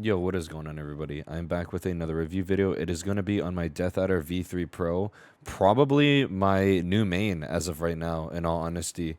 Yo, what is going on, everybody? I'm back with another review video. It is going to be on my Deathadder V3 Pro, probably my new main as of right now, in all honesty.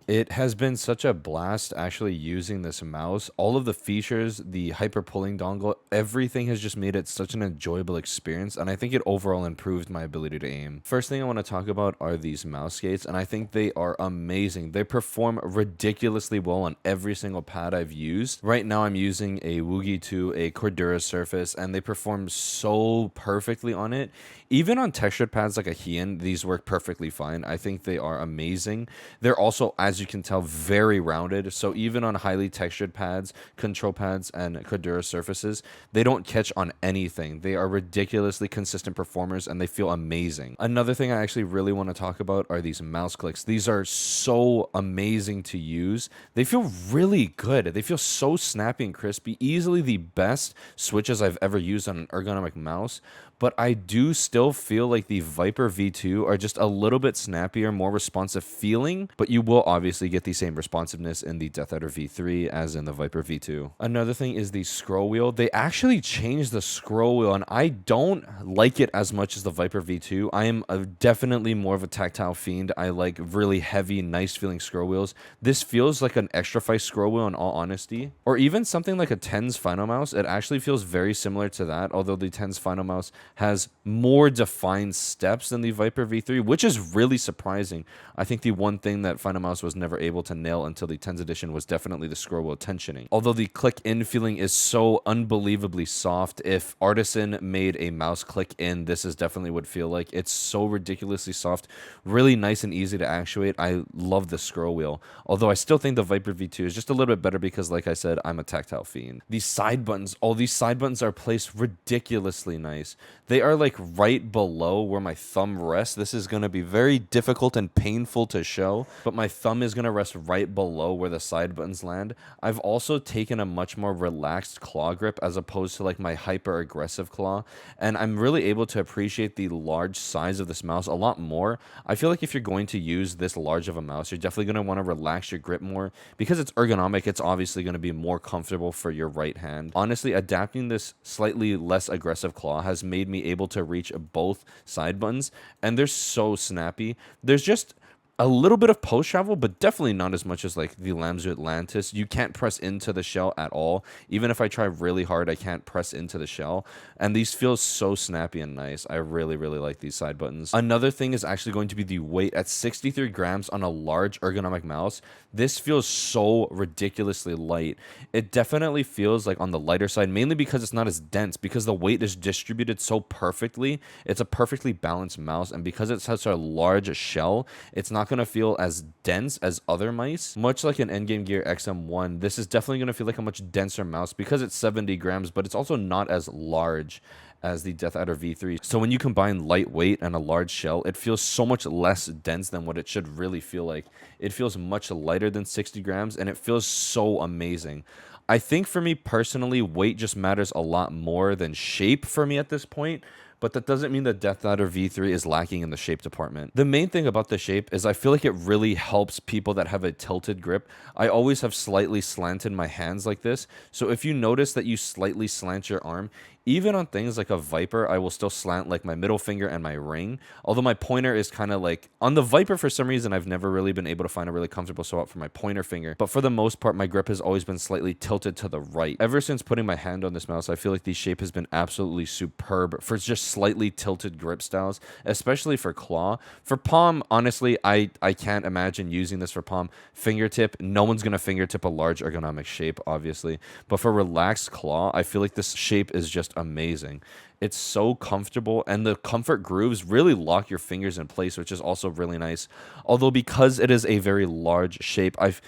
It has been such a blast actually using this mouse. All of the features, the HyperPolling Dongle, everything has just made it such an enjoyable experience, and I think it overall improved my ability to aim. First thing I want to talk about are these mouse skates, and I think they are amazing. They perform ridiculously well on every single pad I've used. Right now I'm using a Woogie 2, a Cordura Surface, and they perform so perfectly on it. Even on textured pads like a Heian, these work perfectly fine. I think they are amazing. They're also, as you can tell, very rounded. So even on highly textured pads, control pads, and Cordura surfaces, they don't catch on anything. They are ridiculously consistent performers, and they feel amazing. Another thing I actually really want to talk about are these mouse clicks. These are so amazing to use. They feel really good. They feel so snappy and crispy. Easily the best switches I've ever used on an ergonomic mouse. But I do still feel like the Viper V2 are just a little bit snappier, more responsive feeling, but you will obviously get the same responsiveness in the Deathadder V3 as in the Viper V2. Another thing is the scroll wheel. They actually changed the scroll wheel, and I don't like it as much as the Viper V2. I am definitely more of a tactile fiend. I like really heavy, nice feeling scroll wheels. This feels like an extra fice scroll wheel in all honesty, or even something like a TENS Final Mouse. It actually feels very similar to that, although the TENS Final Mouse has more defined steps than the Viper V3, which is really surprising. I think the one thing that Final Mouse was never able to nail until the 10th edition was definitely the scroll wheel tensioning. Although the click in feeling is so unbelievably soft, if Artisan made a mouse click in, this is definitely what it would feel like. It's so ridiculously soft, really nice and easy to actuate. I love the scroll wheel, although I still think the Viper V2 is just a little bit better because, like I said, I'm a tactile fiend. These side buttons, all these side buttons are placed ridiculously nice. They are like right below where my thumb rests. This is going to be very difficult and painful to show, but my thumb is going to rest right below where the side buttons land. I've also taken a much more relaxed claw grip as opposed to like my hyper aggressive claw, and I'm really able to appreciate the large size of this mouse a lot more. I feel like if you're going to use this large of a mouse, you're definitely going to want to relax your grip more. Because it's ergonomic, it's obviously going to be more comfortable for your right hand. Honestly, adapting this slightly less aggressive claw has made me able to reach both side buttons, and they're so snappy. There's just a little bit of post travel, but definitely not as much as like the Lamzu Atlantis. You can't press into the shell at all. Even if I try really hard, I can't press into the shell. And these feel so snappy and nice. I really, really like these side buttons. Another thing is actually going to be the weight. At 63 grams on a large ergonomic mouse, this feels so ridiculously light. It definitely feels like on the lighter side, mainly because it's not as dense, because the weight is distributed so perfectly. It's a perfectly balanced mouse, and because it's such a large shell, it's not going to feel as dense as other mice. Much like an Endgame Gear XM1, this is definitely going to feel like a much denser mouse because it's 70 grams, but it's also not as large as the Deathadder V3. So when you combine lightweight and a large shell, it feels so much less dense than what it should really feel like. It feels much lighter than 60 grams, and it feels so amazing. I think for me personally, weight just matters a lot more than shape for me at this point. But that doesn't mean that Deathadder V3 is lacking in the shape department. The main thing about the shape is I feel like it really helps people that have a tilted grip. I always have slightly slanted my hands like this. So if you notice that you slightly slant your arm, even on things like a Viper, I will still slant like my middle finger and my ring. Although my pointer is kind of like, on the Viper for some reason, I've never really been able to find a really comfortable swap for my pointer finger. But for the most part, my grip has always been slightly tilted to the right. Ever since putting my hand on this mouse, I feel like the shape has been absolutely superb for just slightly tilted grip styles, especially for claw. For palm, honestly, I can't imagine using this for palm. Fingertip, no one's going to fingertip a large ergonomic shape, obviously. But for relaxed claw, I feel like this shape is just amazing. It's so comfortable, and the comfort grooves really lock your fingers in place, which is also really nice. Although because it is a very large shape, I've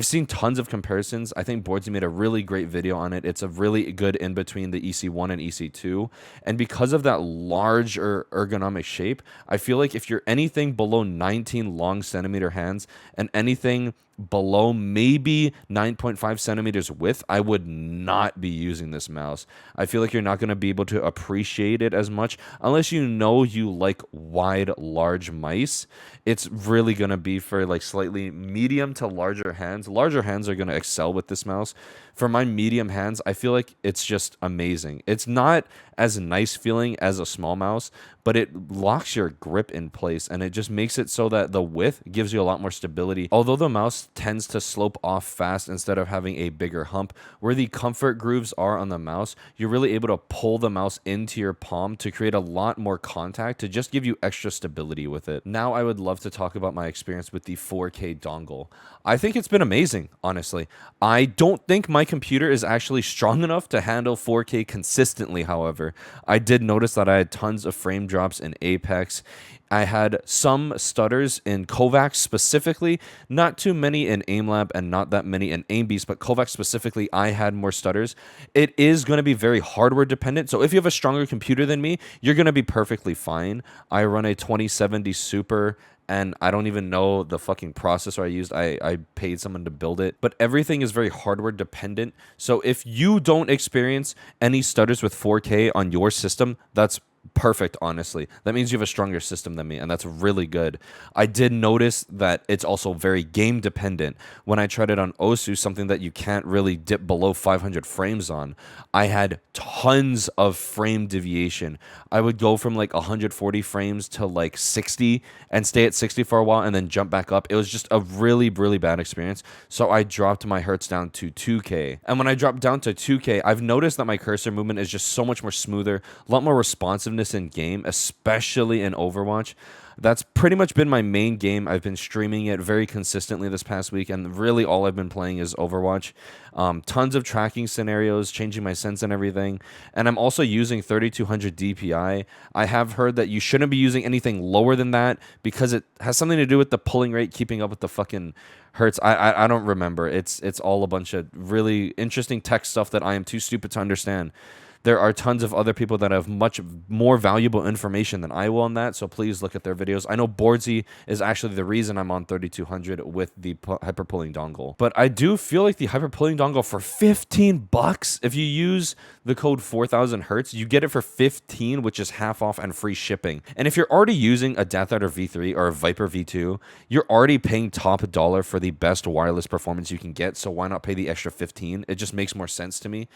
seen tons of comparisons. I think Boardsy made a really great video on it. It's a really good in between the EC1 and EC2, and because of that larger ergonomic shape, I feel like if you're anything below 19 long centimeter hands and anything below maybe 9.5 centimeters width, I would not be using this mouse. I feel like you're not going to be able to appreciate appreciate it as much unless you know you like wide, large mice. It's really going to be for like slightly medium to larger hands. Larger hands are going to excel with this mouse. For my medium hands, I feel like it's just amazing. It's not as nice feeling as a small mouse, but it locks your grip in place and it just makes it so that the width gives you a lot more stability. Although the mouse tends to slope off fast instead of having a bigger hump, where the comfort grooves are on the mouse, you're really able to pull the mouse into your palm to create a lot more contact to just give you extra stability with it. Now I would love to talk about my experience with the 4K dongle. I think it's been amazing, honestly. I don't think my computer is actually strong enough to handle 4K consistently, however. I did notice that I had tons of frame drops in Apex. I had some stutters in Kovacs specifically, not too many in AimLab and not that many in AimBeast, but Kovacs specifically, I had more stutters. It is going to be very hardware dependent, so if you have a stronger computer than me, you're going to be perfectly fine. I run a 2070 Super, and I don't even know the fucking processor I used. I paid someone to build it. But everything is very hardware dependent. So if you don't experience any stutters with 4K on your system, that's perfect, honestly. That means you have a stronger system than me, and that's really good. I did notice that it's also very game dependent. When I tried it on Osu, something that you can't really dip below 500 frames on, I had tons of frame deviation. I would go from like 140 frames to like 60 and stay at 60 for a while and then jump back up. It was just a really, really bad experience. So I dropped my hertz down to 2K. And when I dropped down to 2K, I've noticed that my cursor movement is just so much more smoother, a lot more responsiveness in game, especially in Overwatch. That's pretty much been my main game. I've been streaming it very consistently this past week, and really all I've been playing is Overwatch. Tons of tracking scenarios, changing my sense and everything. And I'm also using 3200 DPI. I have heard that you shouldn't be using anything lower than that because it has something to do with the pulling rate, keeping up with the fucking hertz. I don't remember. It's all a bunch of really interesting tech stuff that I am too stupid to understand. There are tons of other people that have much more valuable information than I will on that, so please look at their videos. I know Boardsy is actually the reason I'm on 3200 with the HyperPolling Dongle. But I do feel like the HyperPolling Dongle for 15 bucks, if you use the code 4000 Hertz, you get it for 15, which is half off and free shipping. And if you're already using a Deathadder V3 or a Viper V2, you're already paying top dollar for the best wireless performance you can get, so why not pay the extra 15? It just makes more sense to me.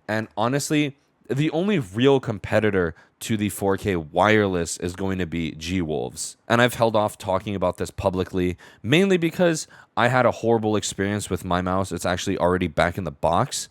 And honestly, the only real competitor to the 4K wireless is going to be G-Wolves. And I've held off talking about this publicly, mainly because I had a horrible experience with my mouse. It's actually already back in the box.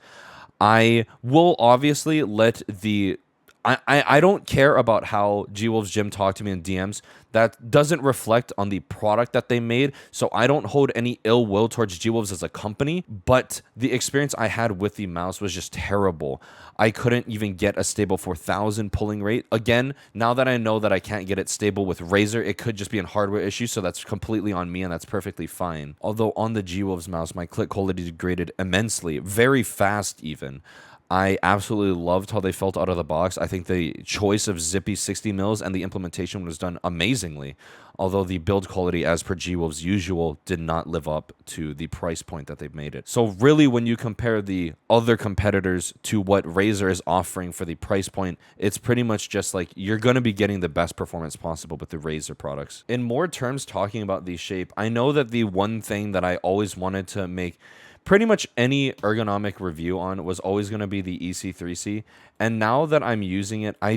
I will obviously let the... I don't care about how G-Wolves Gym talked to me in DMs. That doesn't reflect on the product that they made, so I don't hold any ill will towards G-Wolves as a company, but the experience I had with the mouse was just terrible. I couldn't even get a stable 4000 pulling rate. Again, now that I know that I can't get it stable with Razer, it could just be a hardware issue, so that's completely on me, and that's perfectly fine. Although on the G-Wolves mouse, my click quality degraded immensely, very fast even. I absolutely loved how they felt out of the box. I think the choice of zippy 60 mils and the implementation was done amazingly, although the build quality, as per G-Wolves usual, did not live up to the price point that they've made it. So really, when you compare the other competitors to what Razer is offering for the price point, it's pretty much just like you're going to be getting the best performance possible with the Razer products. In more terms, talking about the shape, I know that the one thing that I always wanted to make pretty much any ergonomic review on was always going to be the EC3C. And now that I'm using it, I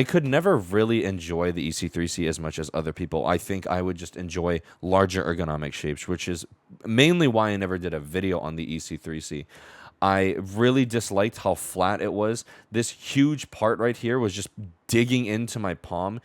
could never really enjoy the EC3C as much as other people. I think I would just enjoy larger ergonomic shapes, which is mainly why I never did a video on the EC3C. I really disliked how flat it was. This huge part right here was just digging into my palm.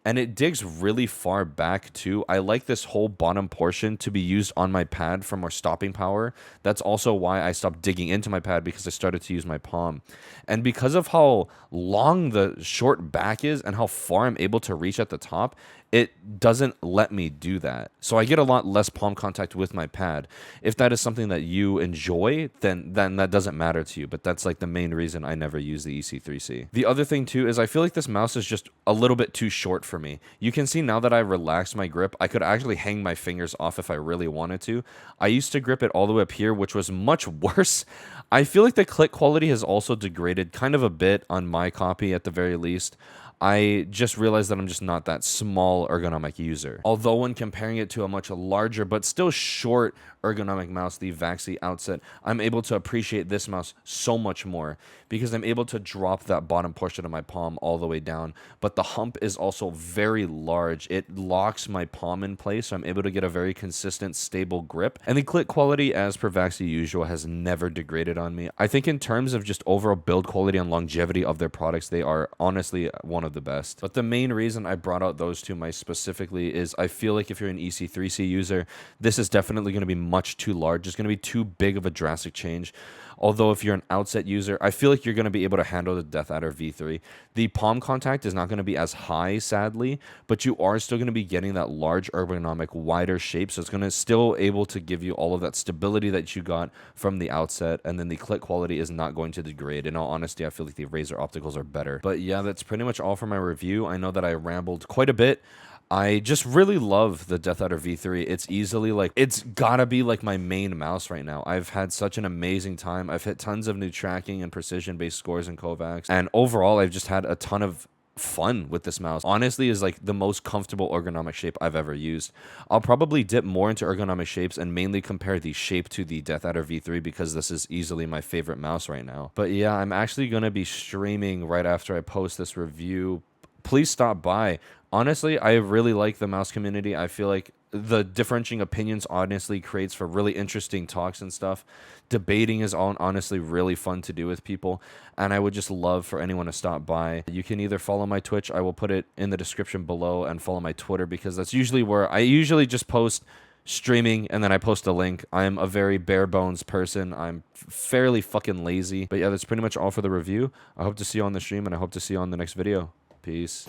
And it digs really far back too. I like this whole bottom portion to be used on my pad for more stopping power. That's also why I stopped digging into my pad, because I started to use my palm. And because of how long the short back is and how far I'm able to reach at the top, it doesn't let me do that. So I get a lot less palm contact with my pad. If that is something that you enjoy, then that doesn't matter to you. But that's like the main reason I never use the EC3C. The other thing too is I feel like this mouse is just a little bit too short for me. You can see now that I relaxed my grip, I could actually hang my fingers off if I really wanted to. I used to grip it all the way up here, which was much worse. I feel like the click quality has also degraded kind of a bit on my copy at the very least. I just realized that I'm just not that small ergonomic user. Although when comparing it to a much larger but still short ergonomic mouse, the Vaxi Outset, I'm able to appreciate this mouse so much more because I'm able to drop that bottom portion of my palm all the way down. But the hump is also very large. It locks my palm in place, so I'm able to get a very consistent, stable grip. And the click quality, as per Vaxi usual, has never degraded on me. I think in terms of just overall build quality and longevity of their products, they are honestly one of the best. But the main reason I brought out those two mice specifically is I feel like if you're an EC3C user, this is definitely going to be much too large. It's going to be too big of a drastic change. Although if you're an Outset user, I feel like you're going to be able to handle the Deathadder V3. The palm contact is not going to be as high, sadly, but you are still going to be getting that large ergonomic, wider shape. So it's going to still able to give you all of that stability that you got from the Outset, and then the click quality is not going to degrade. In all honesty, I feel like the Razer opticals are better. But yeah, that's pretty much all for my review. I know that I rambled quite a bit. I just really love the Deathadder V3. It's easily like, it's gotta be like my main mouse right now. I've had such an amazing time. I've hit tons of new tracking and precision-based scores in Kovacs. And overall, I've just had a ton of fun with this mouse. Honestly, is like the most comfortable ergonomic shape I've ever used. I'll probably dip more into ergonomic shapes and mainly compare the shape to the Deathadder V3 because this is easily my favorite mouse right now. But yeah, I'm actually gonna be streaming right after I post this review. Please stop by. Honestly, I really like the mouse community. I feel like the differentiating opinions honestly creates for really interesting talks and stuff. Debating is honestly really fun to do with people, and I would just love for anyone to stop by. You can either follow my Twitch, I will put it in the description below, and follow my Twitter because that's usually where I usually just post streaming and then I post a link. I'm a very bare bones person. I'm fairly fucking lazy. But yeah, that's pretty much all for the review. I hope to see you on the stream, and I hope to see you on the next video. Peace.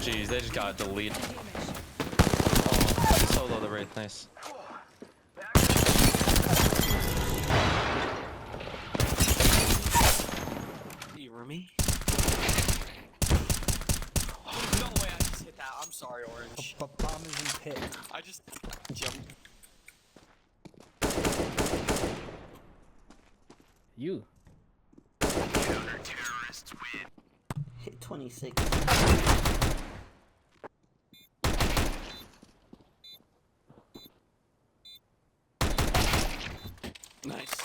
Jeez, they just got deleted. Oh, solo the raid, nice. You were me? Oh, no way I just hit that. I'm sorry, Orange. Bomb is in pit. I just jumped. You. Counter-terrorists win. Hit 26. Nice.